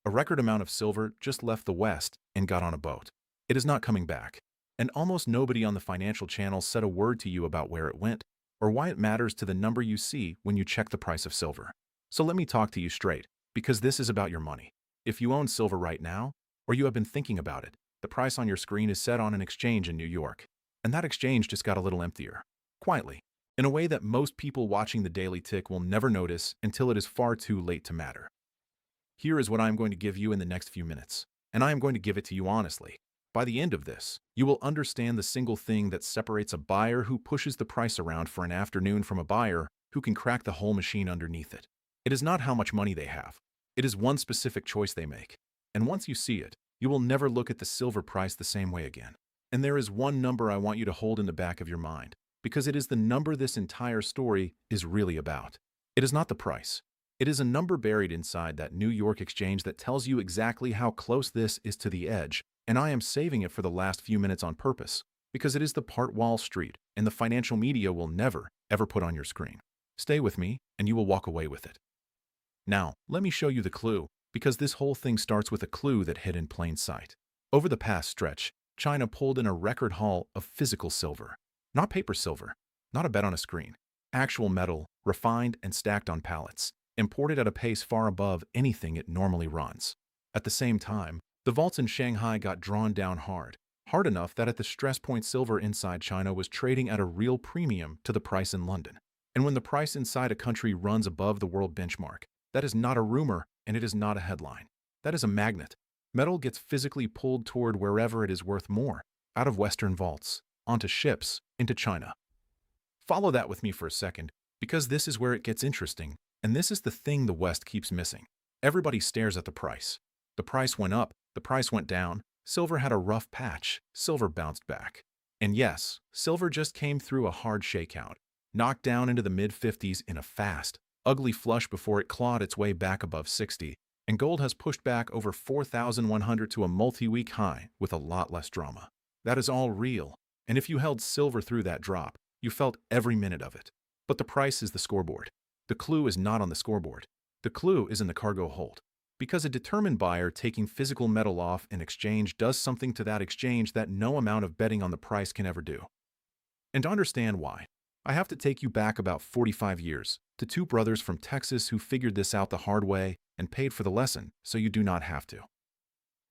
A record amount of silver just left the West and got on a boat. It is not coming back. And almost nobody on the financial channel said a word to you about where it went or why it matters to the number you see when you check the price of silver. So let me talk to you straight, because this is about your money. If you own silver right now, or you have been thinking about it, the price on your screen is set on an exchange in New York. And that exchange just got a little emptier. Quietly. In a way that most people watching the Daily Tick will never notice until it is far too late to matter. Here is what I am going to give you in the next few minutes, and I am going to give it to you honestly. By the end of this, you will understand the single thing that separates a buyer who pushes the price around for an afternoon from a buyer who can crack the whole machine underneath it. It is not how much money they have. It is one specific choice they make. And once you see it, you will never look at the silver price the same way again. And there is one number I want you to hold in the back of your mind, because it is the number this entire story is really about. It is not the price. It is a number buried inside that New York exchange that tells you exactly how close this is to the edge, and I am saving it for the last few minutes on purpose, because it is the part Wall Street and the financial media will never, ever put on your screen. Stay with me, and you will walk away with it. Now, let me show you the clue, because this whole thing starts with a clue that hid in plain sight. Over the past stretch, China pulled in a record haul of physical silver. Not paper silver, not a bet on a screen. Actual metal, refined and stacked on pallets, imported at a pace far above anything it normally runs. At the same time, the vaults in Shanghai got drawn down hard enough that at the stress point silver inside China was trading at a real premium to the price in London. And when the price inside a country runs above the world benchmark, that is not a rumor and it is not a headline. That is a magnet. Metal gets physically pulled toward wherever it is worth more, out of Western vaults, onto ships, into China. Follow that with me for a second, because this is where it gets interesting, and this is the thing the West keeps missing. Everybody stares at the price. The price went up, the price went down, silver had a rough patch, silver bounced back. And yes, silver just came through a hard shakeout, knocked down into the mid-50s in a fast, ugly flush before it clawed its way back above 60, and gold has pushed back over 4,100 to a multi-week high with a lot less drama. That is all real, and if you held silver through that drop, you felt every minute of it. But the price is the scoreboard. The clue is not on the scoreboard. The clue is in the cargo hold. Because a determined buyer taking physical metal off an exchange does something to that exchange that no amount of betting on the price can ever do. And to understand why, I have to take you back about 45 years to two brothers from Texas who figured this out the hard way and paid for the lesson so you do not have to.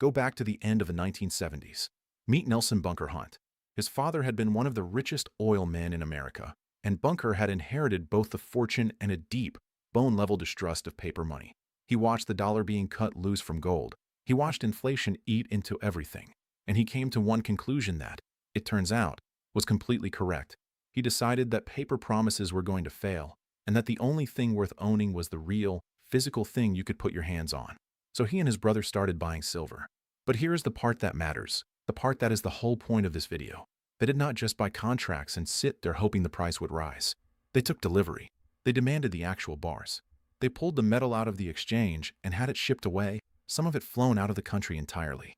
Go back to the end of the 1970s. Meet Nelson Bunker Hunt. His father had been one of the richest oil men in America, and Bunker had inherited both the fortune and a deep, bone-level distrust of paper money. He watched the dollar being cut loose from gold. He watched inflation eat into everything, and he came to one conclusion that, it turns out, was completely correct. He decided that paper promises were going to fail, and that the only thing worth owning was the real, physical thing you could put your hands on. So he and his brother started buying silver. But here is the part that matters, the part that is the whole point of this video. They did not just buy contracts and sit there hoping the price would rise. They took delivery. They demanded the actual bars. They pulled the metal out of the exchange and had it shipped away, some of it flown out of the country entirely.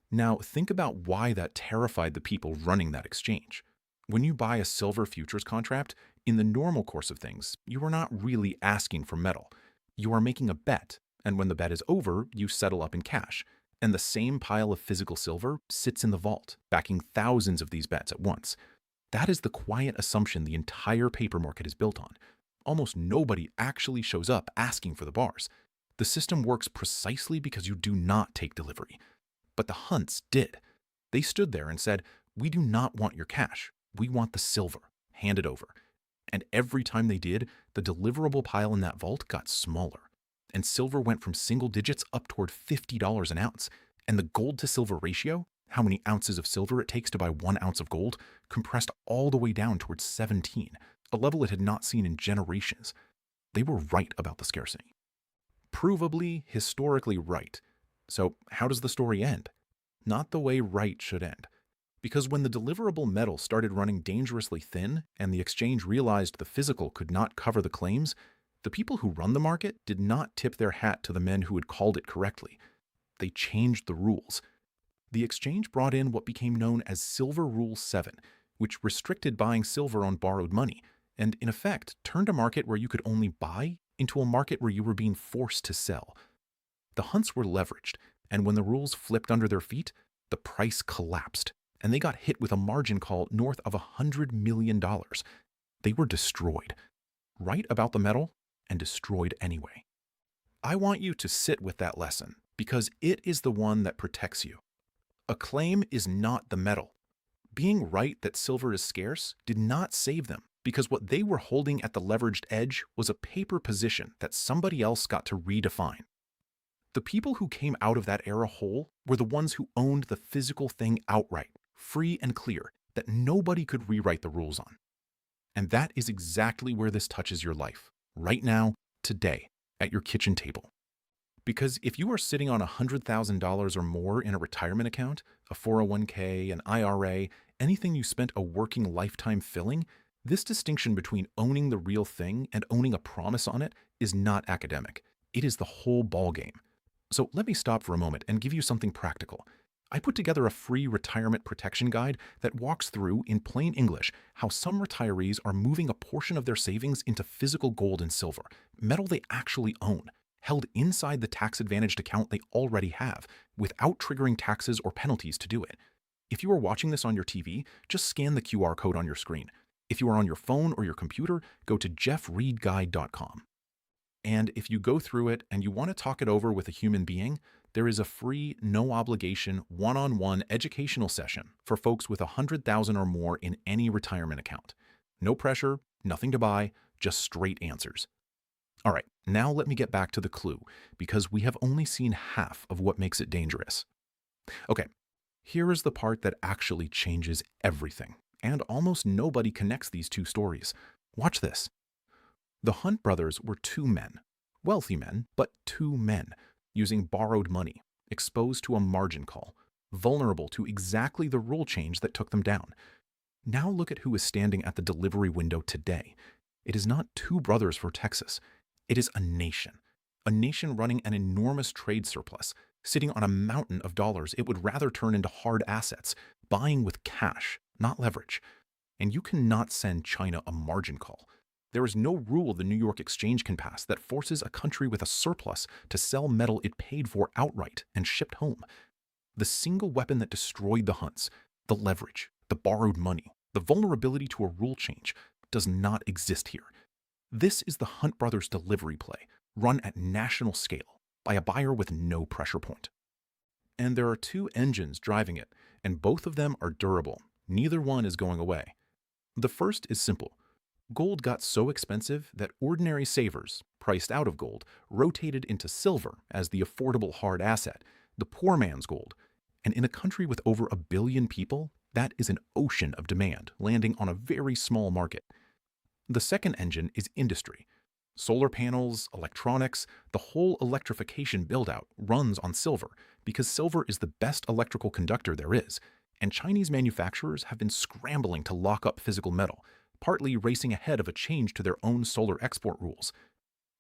Now, think about why that terrified the people running that exchange. When you buy a silver futures contract, in the normal course of things, you are not really asking for metal. You are making a bet, and when the bet is over, you settle up in cash. And the same pile of physical silver sits in the vault, backing thousands of these bets at once. That is the quiet assumption the entire paper market is built on. Almost nobody actually shows up asking for the bars. The system works precisely because you do not take delivery. But the Hunts did. They stood there and said, "We do not want your cash. We want the silver. Hand it over." And every time they did, the deliverable pile in that vault got smaller. And silver went from single digits up toward $50 an ounce. And the gold to silver ratio, how many ounces of silver it takes to buy 1 ounce of gold, compressed all the way down towards 17, a level it had not seen in generations. They were right about the scarcity. Provably, historically right. So how does the story end? Not the way right should end. Because when the deliverable metal started running dangerously thin and the exchange realized the physical could not cover the claims, the people who run the market did not tip their hat to the men who had called it correctly. They changed the rules. The exchange brought in what became known as Silver Rule 7, which restricted buying silver on borrowed money, and in effect turned a market where you could only buy into a market where you were being forced to sell. The hunts were leveraged, and when the rules flipped under their feet, the price collapsed, and they got hit with a margin call north of $100 million. They were destroyed. Right about the metal, and destroyed anyway. I want you to sit with that lesson, because it is the one that protects you. A claim is not the metal. Being right that silver is scarce did not save them, because what they were holding at the leveraged edge was a paper position that somebody else got to redefine. The people who came out of that era whole were the ones who owned the physical thing outright, free and clear, that nobody could rewrite the rules on. And that is exactly where this touches your life, right now, today, at your kitchen table. Because if you are sitting on $100,000 or more in a retirement account, a 401k, an IRA, anything you spent a working lifetime filling, this distinction between owning the real thing and owning a promise on it is not academic. It is the whole ballgame. So let me stop for a moment and give you something practical. I put together a free retirement protection guide that walks through, in plain English, how some retirees are moving a portion of their savings into physical gold and silver, metal they actually own, held inside the tax-advantaged account they already have, without triggering taxes or penalties to do it. If you are watching this on your TV, just scan the QR code on your screen. If you are on your phone or your computer, go to jeffreedguide.com. And if you go through it and you want to talk it over with a human being, there is a free, no-obligation, one-on-one educational session for folks with $100,000 or more in any retirement account. No pressure, nothing to buy, just straight answers. All right, now let me get back to the clue, because we have only seen half of what makes it dangerous. Okay, here is the part that actually changes everything, and almost nobody connects these two stories. Watch this. The Hunt brothers were two men, wealthy men, but two men, using borrowed money, exposed to a margin call, vulnerable to exactly the rule change that took them down. Now look at who is standing at the delivery window today. It is not two brothers for Texas. It is a nation running an enormous trade surplus, sitting on a mountain of dollars it would rather turn into hard assets, buying with cash, not leverage. And you cannot send China a margin call. There is no rule the New York Exchange can pass that forces a country with a surplus to sell metal it paid for outright and shipped home. The single weapon that destroyed the Hunts, the leverage, the borrowed money, the vulnerability to a rule change, does not exist here. This is the Hunt brothers' delivery play, run at national scale by a buyer with no pressure point. And there are two engines driving it, and both of them are durable. Neither one is going away. The first is simple. Gold got so expensive that ordinary savers, priced out of gold, rotated into silver as the affordable hard asset, the poor man's gold. And in a country with over 1 billion people, that is an ocean of demand landing on a very small market. The second engine is industry. Solar panels, electronics, the whole electrification build-out runs on silver because silver is the best electrical conductor there is, and Chinese manufacturers have been scrambling to lock up physical metal, partly racing ahead of a change to their own solar export rules.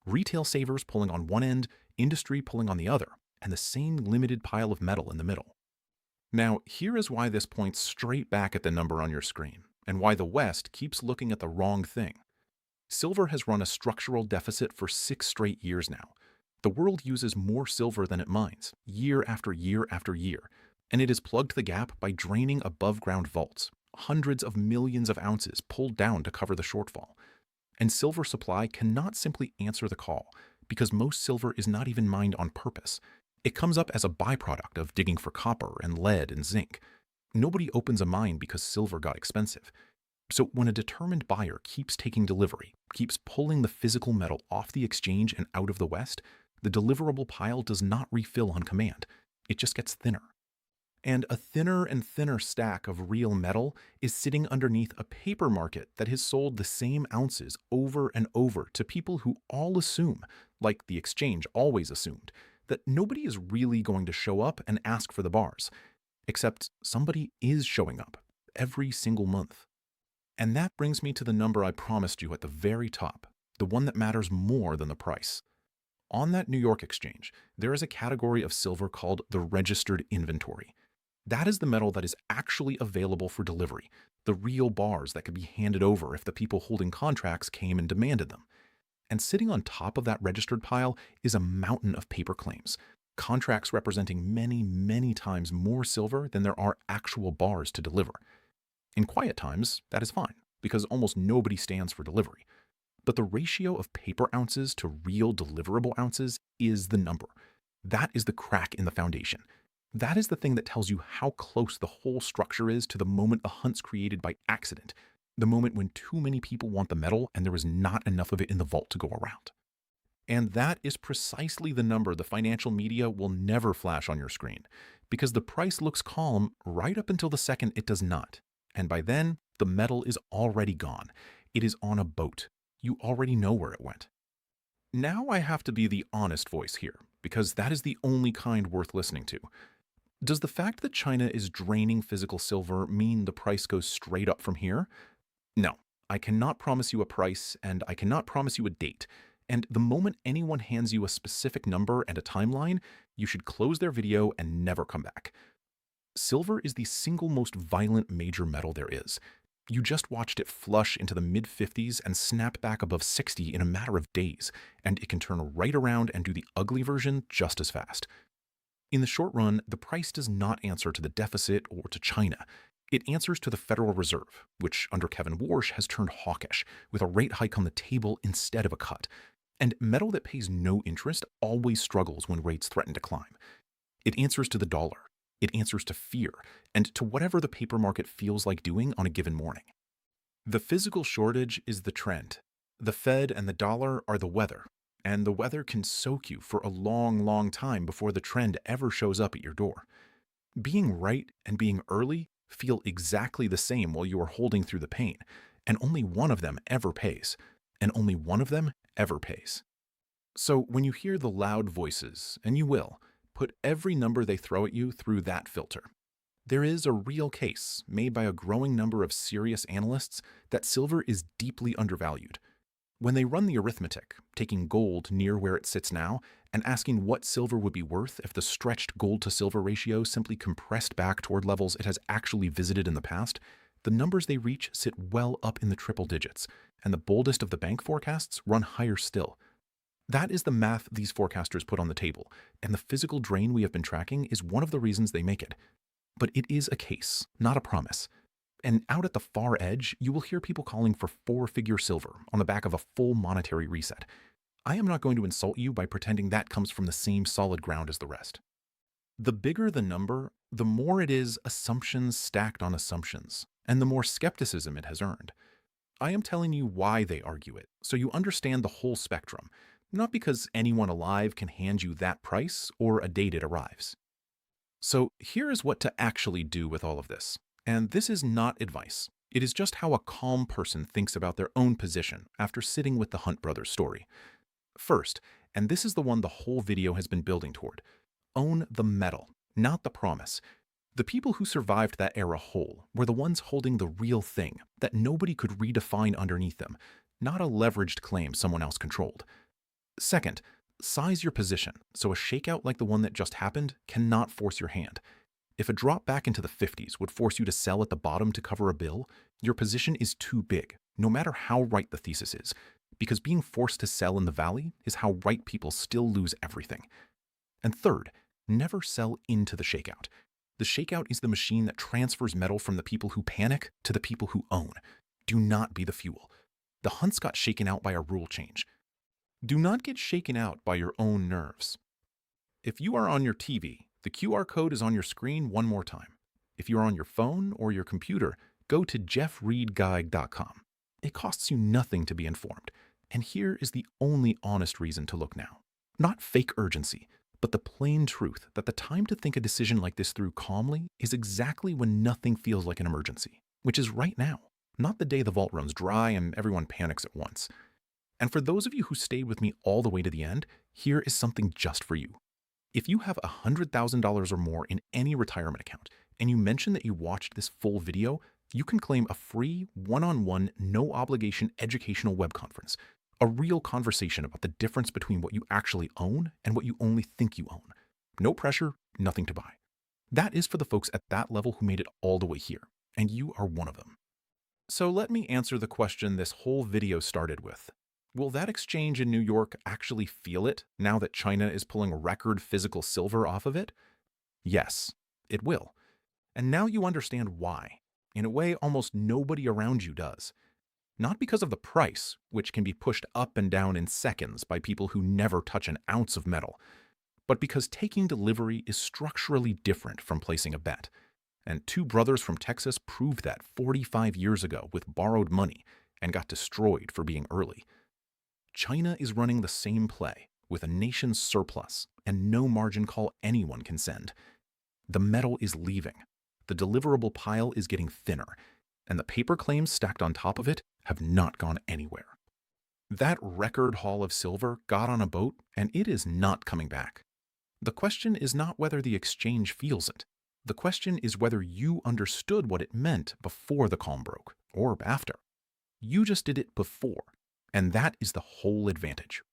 Retail savers pulling on one end, industry pulling on the other, and the same limited pile of metal in the middle. Now, here is why this points straight back at the number on your screen, and why the West keeps looking at the wrong thing. Silver has run a structural deficit for 6 straight years now. The world uses more silver than it mines, year after year after year, and it has plugged the gap by draining above-ground vaults, hundreds of millions of ounces pulled down to cover the shortfall. And silver supply cannot simply answer the call, because most silver is not even mined on purpose. It comes up as a byproduct of digging for copper and lead and zinc. Nobody opens a mine because silver got expensive. So when a determined buyer keeps taking delivery, keeps pulling the physical metal off the exchange and out of the West, the deliverable pile does not refill on command. It just gets thinner. And a thinner and thinner stack of real metal is sitting underneath a paper market that has sold the same ounces over and over to people who all assume, like the exchange always assumed, that nobody is really going to show up and ask for the bars. Except somebody is showing up every single month. And that brings me to the number I promised you at the very top, the one that matters more than the price. On that New York exchange, there is a category of silver called the registered inventory. That is the metal that is actually available for delivery, the real bars that could be handed over if the people holding contracts came and demanded them. And sitting on top of that registered pile is a mountain of paper claims, contracts representing many, many times more silver than there are actual bars to deliver. In quiet times, that is fine, because almost nobody stands for delivery. But the ratio of paper ounces to real deliverable ounces is the number. That is the crack in the foundation. That is the thing that tells you how close the whole structure is to the moment the hunt's created by accident, the moment when too many people want the metal and there is not enough of it in the vault to go around. And that is precisely the number the financial media will never flash on your screen, because the price looks calm right up until the second it does not. And by then, the metal is already gone. It is on a boat. You already know where it went. Now I have to be the honest voice here, because that is the only kind worth listening to. Does the fact that China is draining physical silver mean the price goes straight up from here? No, I cannot promise you a price, and I cannot promise you a date. And the moment anyone hands you a specific number and a timeline, you should close their video and never come back. Silver is the single most violent major metal there is. You just watched it flush into the mid-50s and snap back above 60 in a matter of days, and it can turn right around and do the ugly version just as fast. In the short run, the price does not answer to the deficit or to China. It answers to the Federal Reserve, which under Kevin Warsh has turned hawkish, with a rate hike on the table instead of a cut. And metal that pays no interest always struggles when rates threaten to climb. It answers to the dollar. It answers to fear, and to whatever the paper market feels like doing on a given morning. The physical shortage is the trend. The Fed and the dollar are the weather, and the weather can soak you for a long, long time before the trend ever shows up at your door. Being right and being early feel exactly the same while you are holding through the pain, and only one of them ever pays, and only one of them ever pays. So when you hear the loud voices, and you will, put every number they throw at you through that filter. There is a real case made by a growing number of serious analysts that silver is deeply undervalued. When they run the arithmetic, taking gold near where it sits now and asking what silver would be worth if the stretched gold to silver ratio simply compressed back toward levels it has actually visited in the past, the numbers they reach sit well up in the triple digits, and the boldest of the bank forecasts run higher still. That is the math these forecasters put on the table, and the physical drain we have been tracking is one of the reasons they make it. But it is a case, not a promise. And out at the far edge, you will hear people calling for four-figure silver on the back of a full monetary reset. I am not going to insult you by pretending that comes from the same solid ground as the rest. The bigger the number, the more it is assumptions stacked on assumptions, and the more skepticism it has earned. I am telling you why they argue it, so you understand the whole spectrum, not because anyone alive can hand you that price or a date it arrives. So here is what to actually do with all of this. And this is not advice. It is just how a calm person thinks about their own position after sitting with the Hunt brothers story. First, and this is the one the whole video has been building toward, own the metal, not the promise. The people who survived that era whole were the ones holding the real thing that nobody could redefine underneath them, not a leveraged claim someone else controlled. Second, size your position so a shakeout like the one that just happened cannot force your hand. If a drop back into the 50s would force you to sell at the bottom to cover a bill, your position is too big, no matter how right the thesis is, because being forced to sell in the valley is how right people still lose everything. And third, never sell into the shakeout. The shakeout is the machine that transfers metal from the people who panic to the people who own. Do not be the fuel. The Hunts got shaken out by a rule change. Do not get shaken out by your own nerves. If you are on your TV, the QR code is on your screen one more time. If you're on your phone or your computer, go to jeffreedguide.com. It costs you nothing to be informed, and here is the only honest reason to look now. Not fake urgency, but the plain truth that the time to think a decision like this through calmly is exactly when nothing feels like an emergency, which is right now, not the day the vault runs dry and everyone panics at once. And for those of you who stayed with me all the way to the end, here is something just for you. If you have $100,000 or more in any retirement account, and you mention that you watched this full video, you can claim a free, one-on-one, no-obligation educational web conference, a real conversation about the difference between what you actually own and what you only think you own. No pressure, nothing to buy. That is for the folks at that level who made it all the way here, and you are one of them. So let me answer the question this whole video started with. Will that exchange in New York actually feel it now that China is pulling record physical silver off of it? Yes, it will. And now you understand why. In a way, almost nobody around you does. Not because of the price, which can be pushed up and down in seconds by people who never touch an ounce of metal, but because taking delivery is structurally different from placing a bet. And two brothers from Texas proved that 45 years ago with borrowed money and got destroyed for being early. China is running the same play with a nation's surplus and no margin call anyone can send. The metal is leaving. The deliverable pile is getting thinner, and the paper claims stacked on top of it have not gone anywhere. That record haul of silver got on a boat, and it is not coming back. The question is not whether the exchange feels it. The question is whether you understood what it meant before the calm broke, or after. You just did it before, and that is the whole advantage.